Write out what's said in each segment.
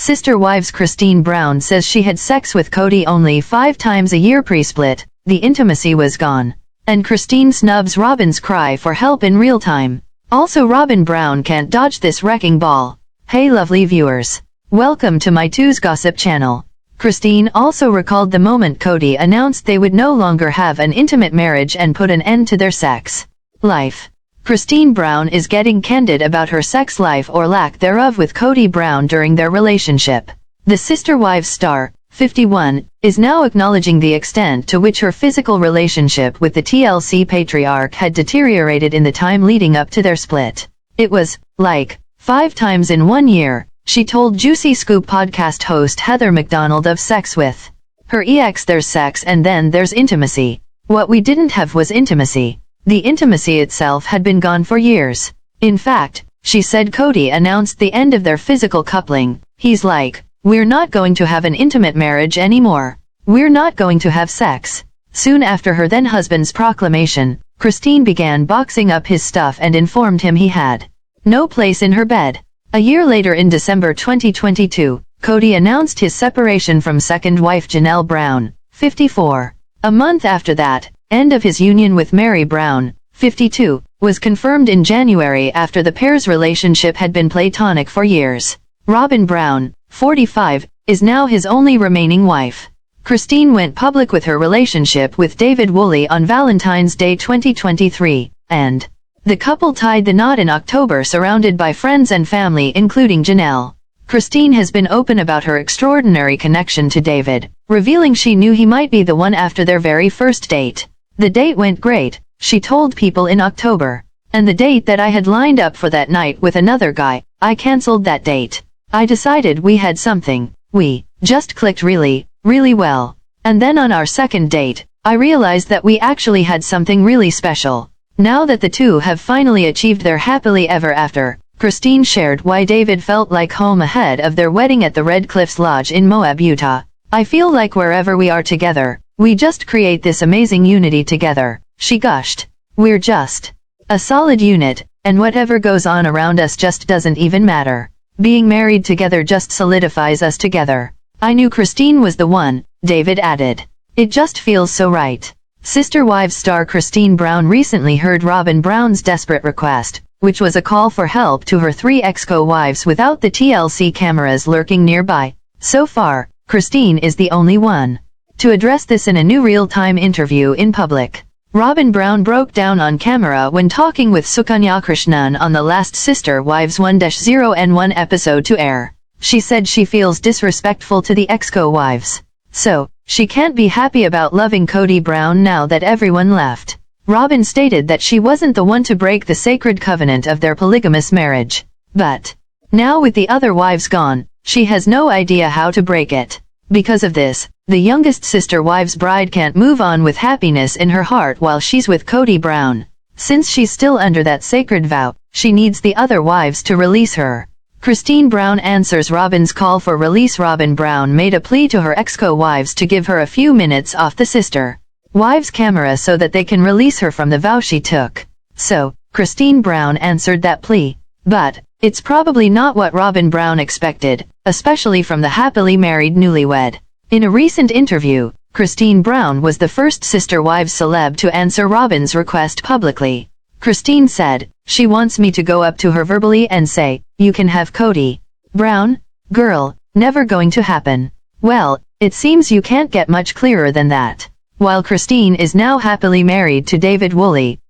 Sister wives Christine Brown says she had sex with Kody only 5 times a year pre-split, the intimacy was gone. And Christine snubs Robyn's cry for help in real time. Also Robyn Brown can't dodge this wrecking ball. Hey lovely viewers. Welcome to my Two's Gossip channel. Christine also recalled the moment Kody announced they would no longer have an intimate marriage and put an end to their sex life. Christine Brown is getting candid about her sex life or lack thereof with Kody Brown during their relationship. The Sister Wives star, 51, is now acknowledging the extent to which her physical relationship with the TLC patriarch had deteriorated in the time leading up to their split. It was, like, 5 times in 1 year, she told Juicy Scoop podcast host Heather McDonald of sex with her ex. There's sex and then there's intimacy. What we didn't have was intimacy. The intimacy itself had been gone for years. In fact, she said Kody announced the end of their physical coupling. He's like, we're not going to have an intimate marriage anymore. We're not going to have sex. Soon after her then husband's proclamation, Christine began boxing up his stuff and informed him he had no place in her bed. A year later in December 2022, Kody announced his separation from second wife Janelle Brown, 54. A month after that, end of his union with Meri Brown, 52, was confirmed in January after the pair's relationship had been platonic for years. Robyn Brown, 45, is now his only remaining wife. Christine went public with her relationship with Devid on Valentine's Day 2023, and the couple tied the knot in October surrounded by friends and family including Janelle. Christine has been open about her extraordinary connection to Devid, revealing she knew he might be the one after their very first date. The date went great, she told People in October. And the date that I had lined up for that night with another guy, I cancelled that date. I decided we had something. We just clicked really, really well. And then on our second date, I realized that we actually had something really special. Now that the two have finally achieved their happily ever after, Christine shared why Devid felt like home ahead of their wedding at the Red Cliffs Lodge in Moab, Utah. I feel like wherever we are together, we just create this amazing unity together, she gushed. We're just a solid unit, and whatever goes on around us just doesn't even matter. Being married together just solidifies us together. I knew Christine was the one, Devid added. It just feels so right. Sister Wives star Christine Brown recently heard Robyn Brown's desperate request, which was a call for help to her 3 ex-co-wives without the TLC cameras lurking nearby. So far, Christine is the only one to address this in a new real-time interview in public. Robyn Brown broke down on camera when talking with Sukanya Krishnan on the last Sister Wives 1-0N1 episode to air. She said she feels disrespectful to the ex-co-wives. So, she can't be happy about loving Kody Brown now that everyone left. Robyn stated that she wasn't the one to break the sacred covenant of their polygamous marriage. But now with the other wives gone, she has no idea how to break it. Because of this, the youngest Sister Wives bride can't move on with happiness in her heart while she's with Kody Brown. Since she's still under that sacred vow, she needs the other wives to release her. Christine Brown answers Robyn's call for release. Robyn Brown made a plea to her ex-co-wives to give her a few minutes off the Sister Wives camera so that they can release her from the vow she took. So, Christine Brown answered that plea. But it's probably not what Robyn Brown expected, especially from the happily married newlywed. In a recent interview, Christine Brown was the first Sister Wives celeb to answer Robyn's request publicly. Christine said, she wants me to go up to her verbally and say, you can have Kody Brown? Girl, never going to happen. Well, it seems you can't get much clearer than that. While Christine is now happily married to Devid,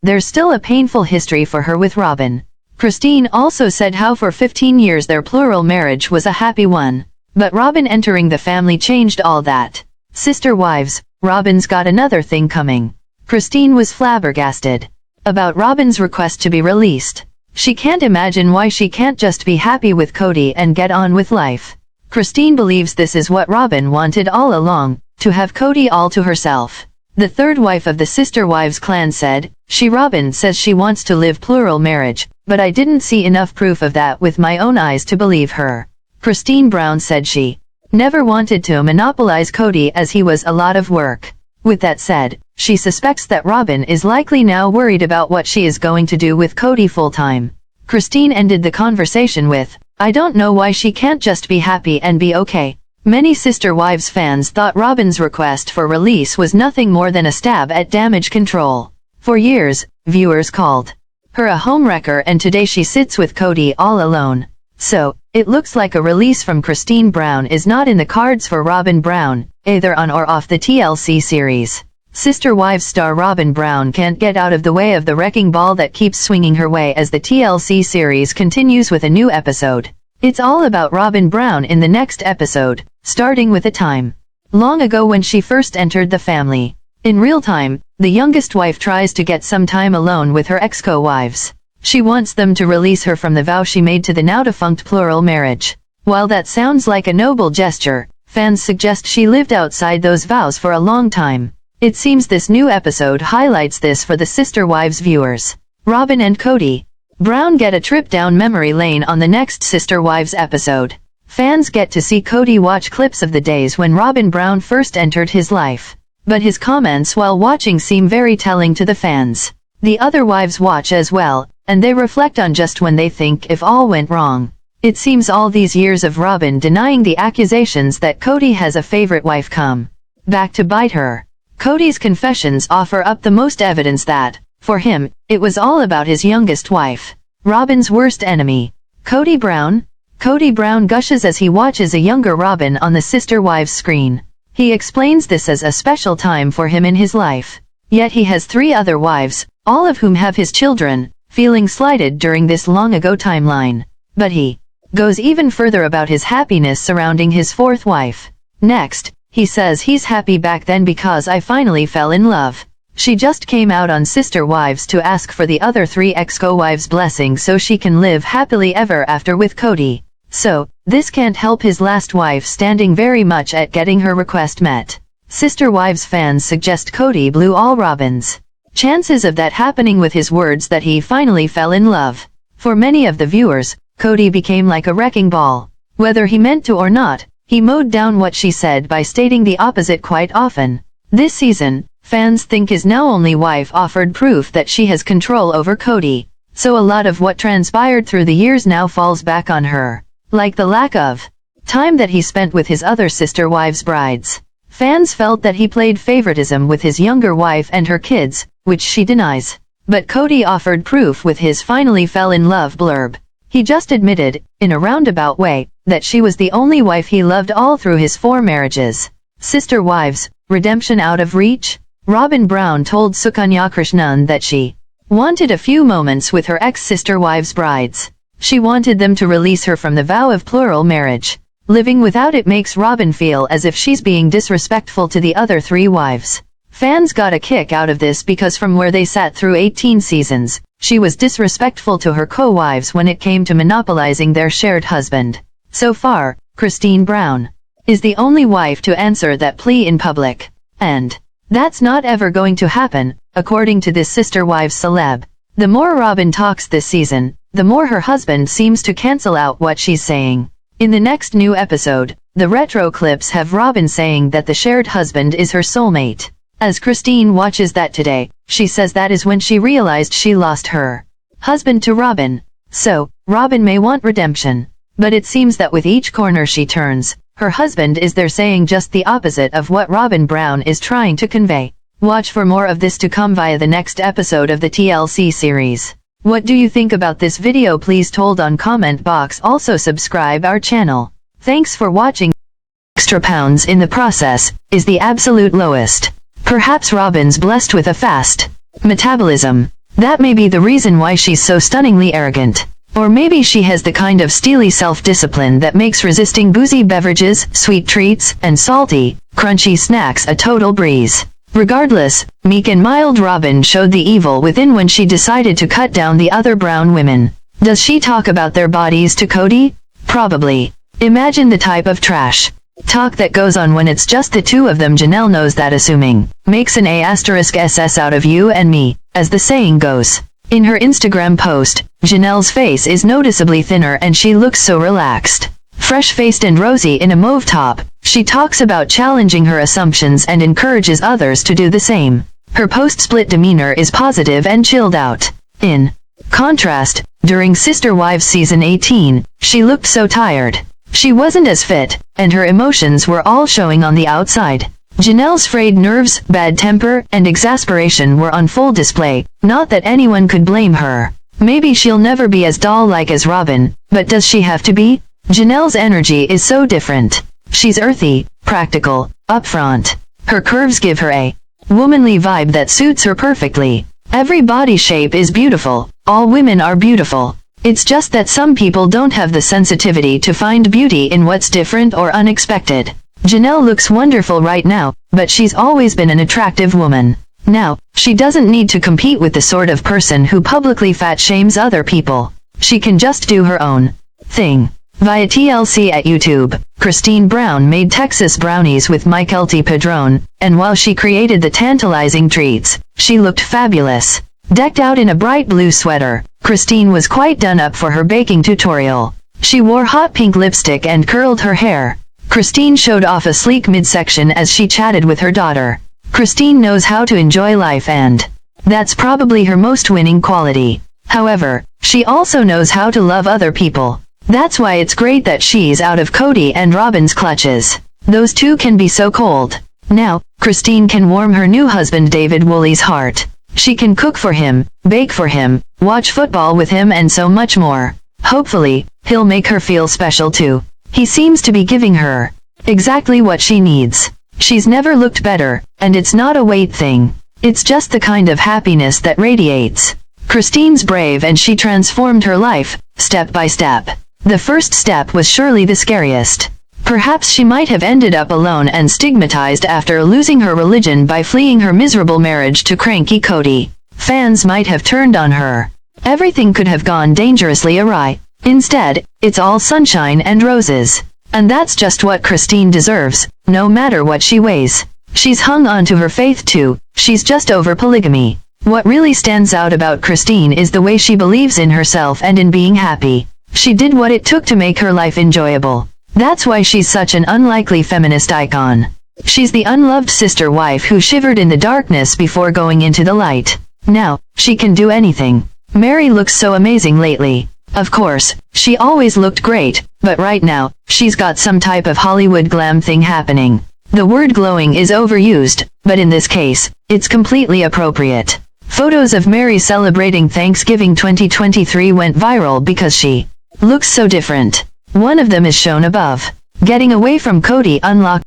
there's still a painful history for her with Robyn. Christine also said how for 15 years their plural marriage was a happy one. But Robyn entering the family changed all that. Sister Wives, Robyn's got another thing coming. Christine was flabbergasted about Robyn's request to be released. She can't imagine why she can't just be happy with Kody and get on with life. Christine believes this is what Robyn wanted all along, to have Kody all to herself. The third wife of the Sister Wives clan said, Robyn says she wants to live plural marriage, but I didn't see enough proof of that with my own eyes to believe her. Christine Brown said she never wanted to monopolize Kody as he was a lot of work. With that said, she suspects that Robyn is likely now worried about what she is going to do with Kody full-time. Christine ended the conversation with, I don't know why she can't just be happy and be okay. Many Sister Wives fans thought Robyn's request for release was nothing more than a stab at damage control. For years, viewers called her a homewrecker, and today she sits with Kody all alone. So, it looks like a release from Christine Brown is not in the cards for Robyn Brown, either on or off the TLC series. Sister Wives star Robyn Brown can't get out of the way of the wrecking ball that keeps swinging her way as the TLC series continues with a new episode. It's all about Robyn Brown in the next episode, starting with a time long ago when she first entered the family. In real time, the youngest wife tries to get some time alone with her ex-co-wives. She wants them to release her from the vow she made to the now-defunct plural marriage. While that sounds like a noble gesture, fans suggest she lived outside those vows for a long time. It seems this new episode highlights this for the Sister Wives viewers. Robyn and Kody Brown get a trip down memory lane on the next Sister Wives episode. Fans get to see Kody watch clips of the days when Robyn Brown first entered his life. But his comments while watching seem very telling to the fans. The other wives watch as well, and they reflect on just when they think if all went wrong. It seems all these years of Robyn denying the accusations that Kody has a favorite wife come back to bite her. Kody's confessions offer up the most evidence that, for him, it was all about his youngest wife, Robyn's worst enemy. Kody Brown gushes as he watches a younger Robyn on the Sister Wives screen. He explains this as a special time for him in his life. Yet he has 3 other wives, all of whom have his children, feeling slighted during this long-ago timeline. But he goes even further about his happiness surrounding his 4th wife. Next, he says he's happy back then because I finally fell in love. She just came out on Sister Wives to ask for the other 3 ex-co-wives' blessing so she can live happily ever after with Kody. So, this can't help his last wife standing very much at getting her request met. Sister Wives fans suggest Kody blew all Robyn's chances of that happening with his words that he finally fell in love. For many of the viewers, Kody became like a wrecking ball. Whether he meant to or not, he mowed down what she said by stating the opposite quite often. This season, fans think his now only wife offered proof that she has control over Kody. So a lot of what transpired through the years now falls back on her. Like the lack of time that he spent with his other Sister Wives brides. Fans felt that he played favoritism with his younger wife and her kids, which she denies. But Kody offered proof with his finally fell in love blurb. He just admitted, in a roundabout way, that she was the only wife he loved all through his 4 marriages. Sister Wives, redemption out of reach? Robyn Brown told Sukanya Krishnan that she wanted a few moments with her ex-Sister Wives brides. She wanted them to release her from the vow of plural marriage. Living without it makes Robyn feel as if she's being disrespectful to the other 3 wives. Fans got a kick out of this because from where they sat through 18 seasons, she was disrespectful to her co-wives when it came to monopolizing their shared husband. So far, Christine Brown is the only wife to answer that plea in public. And that's not ever going to happen, according to this Sister Wives celeb. The more Robyn talks this season, the more her husband seems to cancel out what she's saying. In the next new episode, the retro clips have Robyn saying that the shared husband is her soulmate. As Christine watches that today, she says that is when she realized she lost her husband to Robyn. So, Robyn may want redemption. But it seems that with each corner she turns, her husband is there saying just the opposite of what Robyn Brown is trying to convey. Watch for more of this to come via the next episode of the TLC series. What do you think about this video? Please told on comment box. Also subscribe our channel. Thanks for watching. Extra pounds in the process is the absolute lowest. Perhaps Robyn's blessed with a fast metabolism. That may be the reason why she's so stunningly arrogant. Or maybe she has the kind of steely self-discipline that makes resisting boozy beverages, sweet treats, and salty, crunchy snacks a total breeze. Regardless, meek and mild Robyn showed the evil within when she decided to cut down the other brown women. Does she talk about their bodies to Kody? Probably. Imagine the type of trash talk that goes on when it's just the 2 of them. Janelle knows that assuming makes an A*SS out of you and me, as the saying goes. In her Instagram post, Janelle's face is noticeably thinner and she looks so relaxed. Fresh-faced and rosy in a mauve top, she talks about challenging her assumptions and encourages others to do the same. Her post-split demeanor is positive and chilled out. In Contrast, during Sister Wives season 18, she looked so tired. She wasn't as fit, and her emotions were all showing on the outside. Janelle's frayed nerves, bad temper, and exasperation were on full display, not that anyone could blame her. Maybe she'll never be as doll-like as Robyn, but does she have to be? Janelle's energy is so different. She's earthy, practical, upfront. Her curves give her a womanly vibe that suits her perfectly. Every body shape is beautiful. All women are beautiful. It's just that some people don't have the sensitivity to find beauty in what's different or unexpected. Janelle looks wonderful right now, but she's always been an attractive woman. Now, she doesn't need to compete with the sort of person who publicly fat shames other people. She can just do her own thing. Via TLC at YouTube, Christine Brown made Texas brownies with Mykelti Paedon, and while she created the tantalizing treats, she looked fabulous. Decked out in a bright blue sweater, Christine was quite done up for her baking tutorial. She wore hot pink lipstick and curled her hair. Christine showed off a sleek midsection as she chatted with her daughter. Christine knows how to enjoy life, and that's probably her most winning quality. However, she also knows how to love other people. That's why it's great that she's out of Kody and Robyn's clutches. Those two can be so cold. Now, Christine can warm her new husband Devid Woolley's heart. She can cook for him, bake for him, watch football with him, and so much more. Hopefully, he'll make her feel special too. He seems to be giving her exactly what she needs. She's never looked better, and it's not a weight thing. It's just the kind of happiness that radiates. Christine's brave, and she transformed her life, step by step. The first step was surely the scariest. Perhaps she might have ended up alone and stigmatized after losing her religion by fleeing her miserable marriage to cranky Kody. Fans might have turned on her. Everything could have gone dangerously awry. Instead, it's all sunshine and roses. And that's just what Christine deserves, no matter what she weighs. She's hung on to her faith too. She's just over polygamy. What really stands out about Christine is the way she believes in herself and in being happy. She did what it took to make her life enjoyable. That's why she's such an unlikely feminist icon. She's the unloved sister wife who shivered in the darkness before going into the light. Now, she can do anything. Meri looks so amazing lately. Of course, she always looked great, but right now, she's got some type of Hollywood glam thing happening. The word glowing is overused, but in this case, it's completely appropriate. Photos of Meri celebrating Thanksgiving 2023 went viral because she looks so different. One of them is shown above. Getting away from Kody unlocked